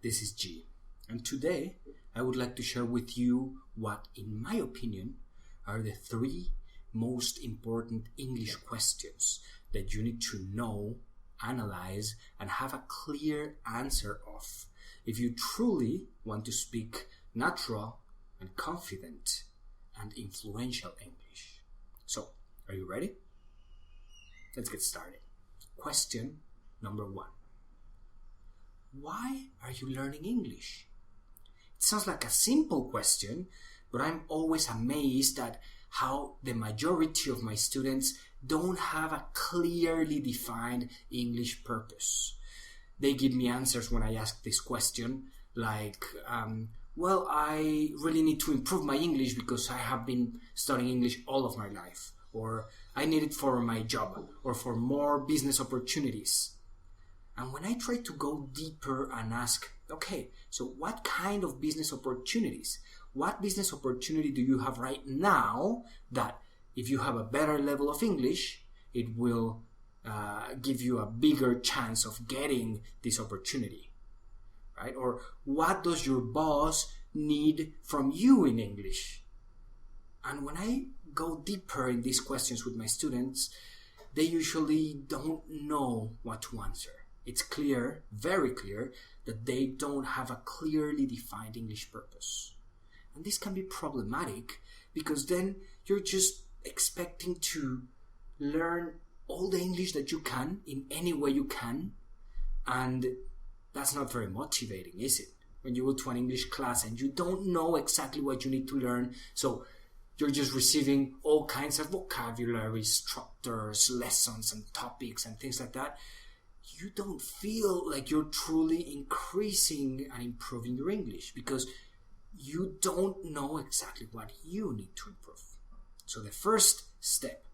this is G, and today I would like to share with you what, in my opinion, are the 3 most important English questions that you need to know, analyze, and have a clear answer of if you truly want to speak natural and confident and influential English. So, are you ready? Let's get started. Question number 1. Why are you learning English? It sounds like a simple question, but I'm always amazed at how the majority of my students don't have a clearly defined English purpose. They give me answers when I ask this question like, well, I really need to improve my English because I have been studying English all of my life, or I need it for my job or for more business opportunities. And when I try to go deeper and ask, okay, so what kind of business opportunities? What business opportunity do you have right now that if you have a better level of English, it will give you a bigger chance of getting this opportunity, right? Or what does your boss need from you in English? And when I go deeper in these questions with my students, they usually don't know what to answer. It's clear, very clear, that they don't have a clearly defined English purpose. And this can be problematic because then you're just expecting to learn all the English that you can in any way you can. And that's not very motivating, is it? When you go to an English class and you don't know exactly what you need to learn, so you're just receiving all kinds of vocabulary, structures, lessons and topics and things like that. You don't feel like you're truly increasing and improving your English because you don't know exactly what you need to improve. So the first step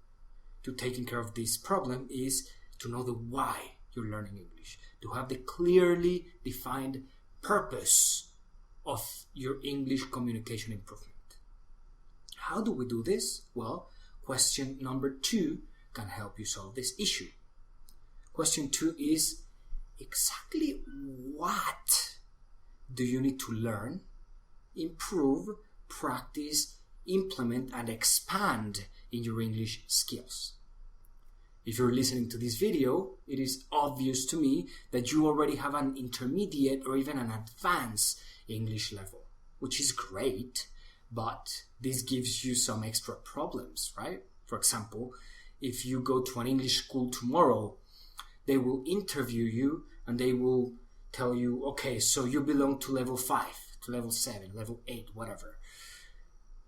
to taking care of this problem is to know the why you're learning English, to have the clearly defined purpose of your English communication improvement. How do we do this? Well, question number 2 can help you solve this issue. Question 2 is, exactly what do you need to learn, improve, practice, implement, and expand in your English skills? If you're listening to this video, it is obvious to me that you already have an intermediate or even an advanced English level, which is great, but this gives you some extra problems, right? For example, if you go to an English school tomorrow, they will interview you and they will tell you, okay, so you belong to level 5, to level 7, level 8, whatever.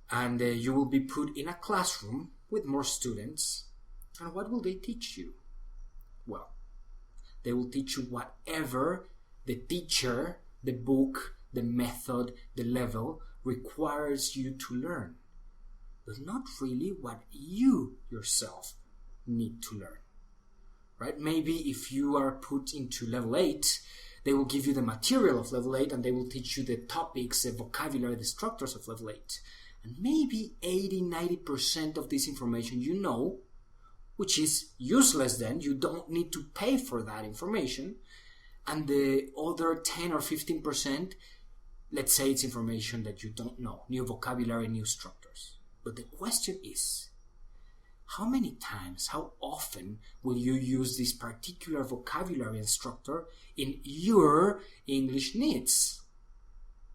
And you will be put in a classroom with more students. And what will they teach you? Well, they will teach you whatever the teacher, the book, the method, the level requires you to learn, but not really what you yourself need to learn. Right? Maybe if you are put into level 8, they will give you the material of level 8 and they will teach you the topics, the vocabulary, the structures of level 8. And maybe 80-90% of this information you know, which is useless then, you don't need to pay for that information. And the other 10 or 15%, let's say it's information that you don't know, new vocabulary, new structures. But the question is, how many times, how often will you use this particular vocabulary and structure in your English needs?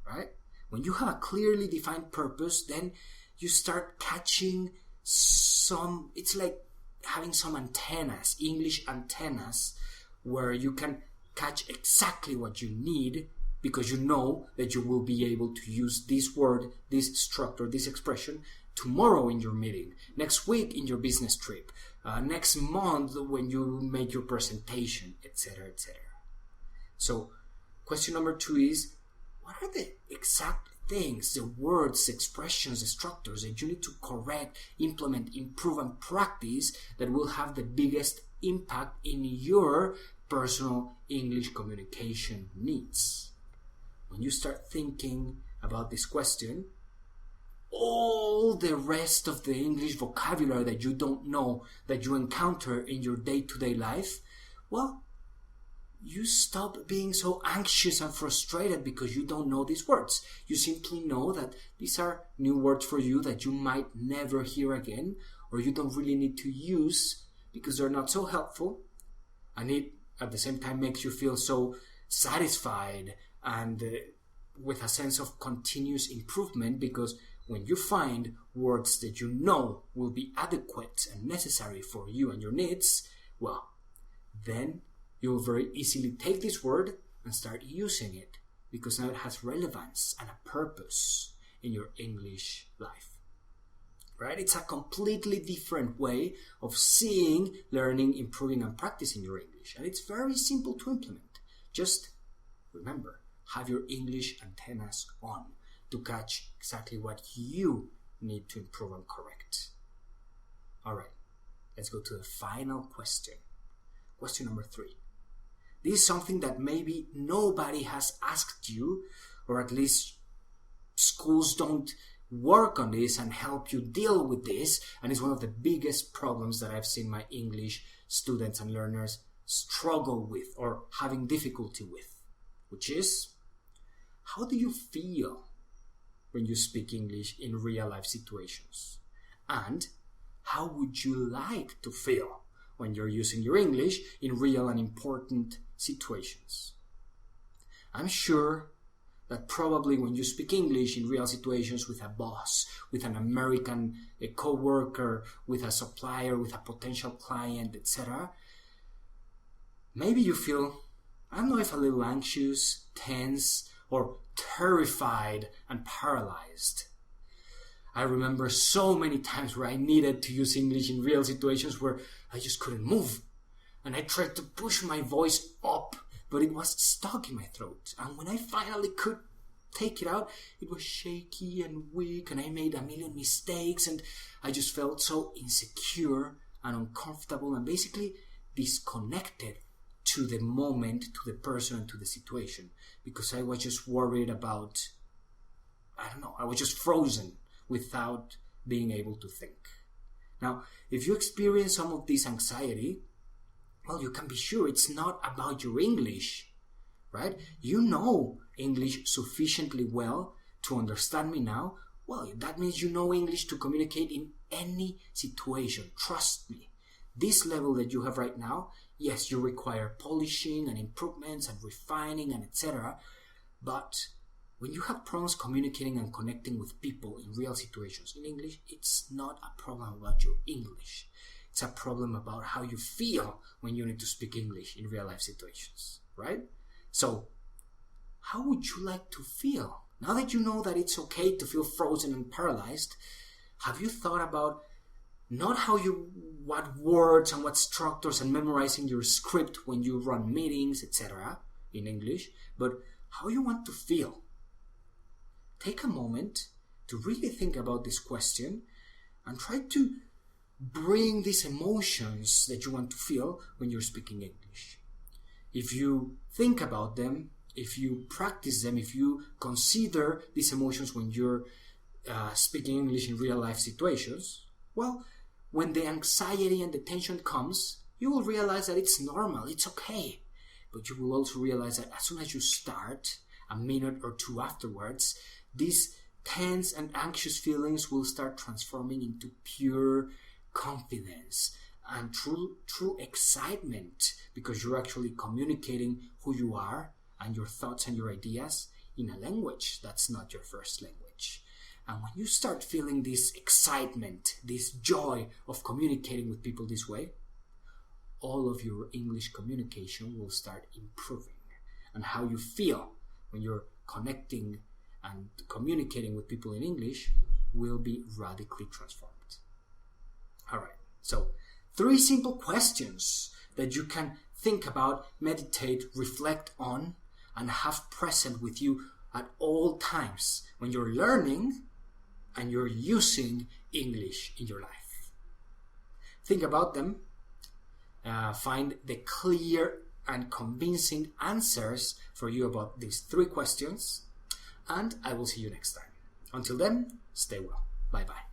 Right? When you have a clearly defined purpose, then you start catching some, it's like having some antennas, English antennas, where you can catch exactly what you need because you know that you will be able to use this word, this structure, this expression tomorrow in your meeting, next week in your business trip, next month when you make your presentation, etc., etc. So, question number 2 is, what are the exact things, the words, the expressions, the structures that you need to correct, implement, improve, and practice that will have the biggest impact in your personal English communication needs? When you start thinking about this question, all the rest of the English vocabulary that you don't know, that you encounter in your day-to-day life, well, you stop being so anxious and frustrated because you don't know these words. You simply know that these are new words for you that you might never hear again, or you don't really need to use because they're not so helpful. And it, at the same time, makes you feel so satisfied and with a sense of continuous improvement, because when you find words that you know will be adequate and necessary for you and your needs, well, then you'll very easily take this word and start using it, because now it has relevance and a purpose in your English life. Right? It's a completely different way of seeing, learning, improving, and practicing your English. And it's very simple to implement. Just remember, have your English antennas on to catch exactly what you need to improve and correct. All right, let's go to the final question. Question number 3. This is something that maybe nobody has asked you, or at least schools don't work on this and help you deal with this, and it's one of the biggest problems that I've seen my English students and learners struggle with or having difficulty with, which is, how do you feel when you speak English in real life situations? And how would you like to feel when you're using your English in real and important situations? I'm sure that probably when you speak English in real situations with a boss, with an American co-worker, with a supplier, with a potential client, etc., maybe you feel, I don't know if a little anxious, tense, or terrified and paralyzed. I remember so many times where I needed to use English in real situations where I just couldn't move. And I tried to push my voice up, but it was stuck in my throat. And when I finally could take it out, it was shaky and weak, and I made a million mistakes, and I just felt so insecure and uncomfortable and basically disconnected to the moment, to the person, and to the situation, because I was just worried about, I was just frozen without being able to think. Now, if you experience some of this anxiety, well, you can be sure it's not about your English, right? You know English sufficiently well to understand me now. Well, that means you know English to communicate in any situation. Trust me. This level that you have right now, yes, you require polishing and improvements and refining and etc. But when you have problems communicating and connecting with people in real situations in English, it's not a problem about your English. It's a problem about how you feel when you need to speak English in real life situations, right? So, how would you like to feel? Now that you know that it's okay to feel frozen and paralyzed, have you thought about not what words and what structures and memorizing your script when you run meetings, etc. in English, but how you want to feel? Take a moment to really think about this question and try to bring these emotions that you want to feel when you're speaking English. If you think about them, if you practice them, if you consider these emotions when you're speaking English in real life situations, well, when the anxiety and the tension comes, you will realize that it's normal, it's okay. But you will also realize that as soon as you start, a minute or two afterwards, these tense and anxious feelings will start transforming into pure confidence and true excitement, because you're actually communicating who you are and your thoughts and your ideas in a language that's not your first language. And when you start feeling this excitement, this joy of communicating with people this way, all of your English communication will start improving. And how you feel when you're connecting and communicating with people in English will be radically transformed. All right, so 3 simple questions that you can think about, meditate, reflect on, and have present with you at all times when you're learning and you're using English in your life. Think about them, find the clear and convincing answers for you about these 3 questions, and I will see you next time. Until then, stay well. Bye-bye.